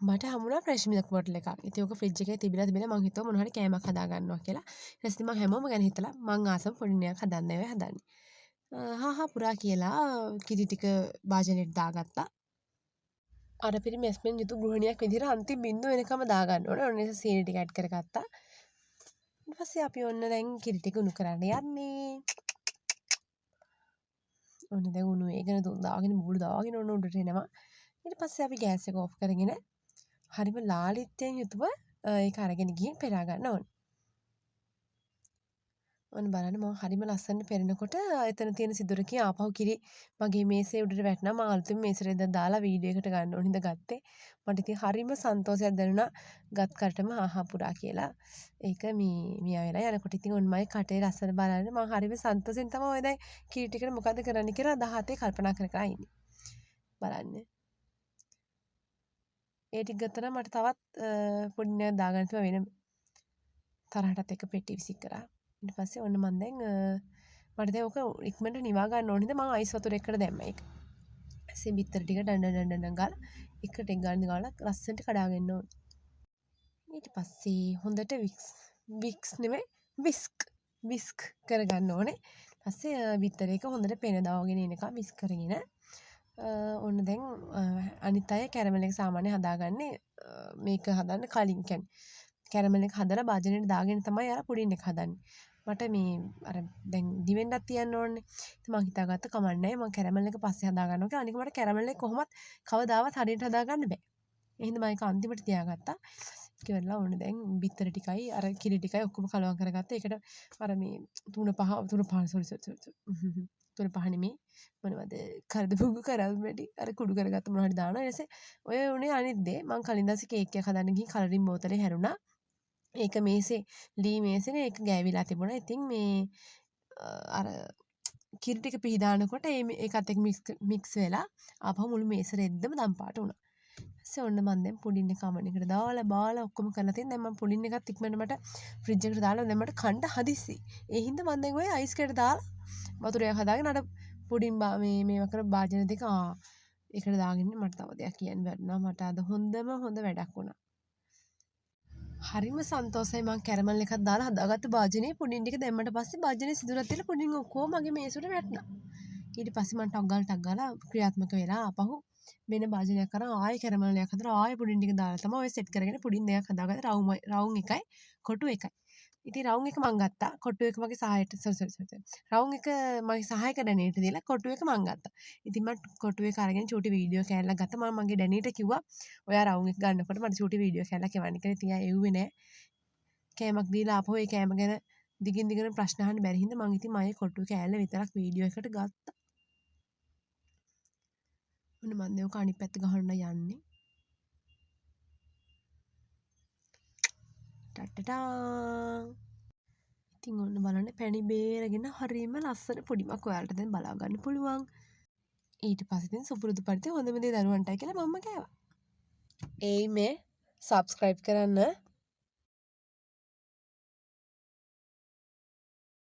මට හම්බුණා fresh milk bottle එකක්. ඉතින් ඕක ෆ්‍රිජ් එකේ තිබිලා මං හිතුවා මොනවා හරි කෑමක් හදා ගන්නවා කියලා. ඊට පස්සේ මං හැමෝම ගැන හිතලා මං ආසම පොඩි නියක් හදන්න ඒවා හදන්නේ. හා පුරා කියලා කිරි ටික භාජනෙට දාගත්තා. අර පිරිමැස්මෙන් යුතු ගෘහිණියක් විදිහට අන්තිම බින්දුව වෙනකම දාගන්න ඕනේ. ඔන්න නිසා සීනි ටික ඇඩ් කරගත්තා. ඊට පස්සේ අපි ඔන්න දැන් කිරි ටික උණු කරන්න යන්නේ. ඔන්න දැන් උණු වේගෙන දාගෙන බුබුලු දාගෙන ඔන්න උඩට එනවා. ඊට පස්සේ අපි ගෑස් එක ඕෆ් කරගෙන හරිම ලාලිත්‍යයෙන් යුතුව ඒක අරගෙන ගිහින් පෙරා ගන්න ඕනේ. ඔන්න බලන්න මම හරිම ලස්සනට පෙරනකොට එතන තියෙන සිදුරකින් ආපහු කිරි මගේ මේසේ උඩට වැටුණා. මම අලුතෙන් මේසෙට දාලා වීඩියෝ එකට ගන්න ඕන හින්දා ගත්තේ. මට ඉතින් හරිම සන්තෝෂයක් දැනුණා ගත් කරටම හා පුරා කියලා. ඒක මියා වෙලා යනකොට ඉතින් ඔන්න මගේ කටේ ලස්සන බලන්න මම හරිම සන්තෝෂෙන් තමයි ඔය දැන් කිරි ටිකට මොකද කරන්න කියලා 17 කල්පනා කර කර ඉන්නේ. බලන්න. ඒ ටික ගත්තා නම් මට තවත් පොඩි නෑ දාගන්න තියෙනවා වෙන තරහටත් එක පෙට්ටිය විසි කරා. ඊට පස්සේ ඔන්න මම දැන් මට දැන් ඕක ඉක්මනට නිවා ගන්න ඕන හින්දා මම අයිස් වතුර එකට දැම්මා ඒක. ඊපස්සේ බිත්තර ටික ඩන් ගාලා එකට ටික ගන්න ගාලා ලස්සනට කඩාගෙන ඕන. ඊට පස්සේ හොඳට වික්ස් නෙමෙයි විස්ක් කරගන්න ඕනේ. ඊපස්සේ බිත්තර එක හොඳට පෙන දාගෙන එනකම් විස්ක් කරගෙන ඔන්න දැන් අනිත් අය කැරමල් එක සාමාන්‍ය හදාගන්නේ මේක හදන්න කලින් කියන්නේ කැරමල් එක හදලා භාජනයට දාගෙන තමයි අර පුඩින් එක හදන්නේ. මට මේ අර දැන් දිවෙන්නත් තියන්න ඕනේ. ඉතින් මං හිතාගත්ත කමක් නැහැ මං කැරමල් එක පස්සේ හදා ගන්නවා කියලා. අනික මට කැරමල් එක කොහොමත් කවදාවත් හරියට හදා ගන්න බෑ. ඒ හින්දා මම ඒක අන්තිමට තියාගත්තා. ඒක වෙලා ඕනේ දැන් බිත්තර ටිකයි අර කිරි ටිකයි ඔක්කොම කලවම් කරගත්තා. ඒකට අර මේ තුන පහ නෙමේ මොනවද කරද පුංගු කරල් මැටි අර කුඩු කරගත්ත මොනවා හරි දානවා. ඊට පස්සේ ඔය උනේ අනිත් දේ මං කලින් දවසේ කේක් එකක් හදන්න ගිහින් කලරින් බෝතලේ හැරුණා. ඒක මේසේ ලී මේසේනේ ඒක ගෑවිලා තිබුණා. ඉතින් මේ අර කිරි ටික පිහදානකොට ඒකත් එක්ක මික්ස් වෙලා ආපහු මුළු මේස රෙද්දම දම් පාට වුණා. ඊපස්සේ ඔන්න මම දැන් පුඩින් එක අමන එකට දාලා බාලා ඔක්කොම කරලා තියෙන දැන් මම පුඩින් එකත් ඉක්මනට මට ෆ්‍රිජ් එකට දාලා දැන් මට කන්න හදිස්සි. ඒ හින්දා මම දැන් ඔය අයිස් කැට දාලා වතුරයක් හදාගෙන අර පුඩින් මේවා කර භාජන දෙක ඒකට දාගෙන මට තව දෙයක් කියන්න බැරිුණා. මට අද හොඳ වැඩක් වුණා. හරිම සන්තෝසයි මං කැරමල් එකක් දාලා හදාගත්ත භාජනයේ පුඩින් ටික දැම්මට පස්සේ භාජනයේ සිදුරක් තියලා පුඩින් ඔක්කොම මගේ මේසෙට වැටුණා. ඊට පස්සේ මං ටක් ගාලා ක්‍රියාත්මක වෙලා ආපහු වෙන භාජනයක් කරා ආයෙ කැරමල් එකක් හදලා ආයෙ පුඩින් ටික දාලා තමයි ඔය සෙට් කරගෙන පුඩින් දෙකක් හදාගත්ත රවුම් එකයි කොටු එකයි. ඉතින් රවුම් එක මං ගත්තා. කොටු එක මගේ සහායට රවුම් එක මගේ සහායක ඩැනීට දීලා කොටු එක මං ගත්තා. ඉතින් මම කොටු එක අරගෙන චූටි වීඩියෝ කෑල්ලක් ගත්තා. මම මගේ ඩැනීට කිව්වා ඔයා රවුම් එක ගන්නකොට මට චූටි වීඩියෝ කෑල්ලක් එවන්න කියලා. ඉතින් එයා එව්වේ නෑ. කෑමක් දීලා ආපහු ඒ කෑම ගැන දිගින් දිගටම ප්‍රශ්න අහන්න බැරි හින්දා මං ඉතින් මගේ කොටු කෑල්ල විතරක් වීඩියෝ එකට ගත්තා. ඔන්න මම දැන් ඔක අනිත් පැත්ත ගහන්න යන්නේ. ටටටා. ඉතින් ඔන්න බලන්න පැණි බේරගෙන හරියම ලස්සන පොඩිමක් ඔයාලට දැන් බලා ගන්න පුළුවන්. ඊට පස්සේ ඉතින් සුපුරුදු පරිදි හොඳම දේ දරුවන්ටයි කියලා මම්ම කෑවා. ඒයි මේ සබ්ස්ක්‍රයිබ් කරන්න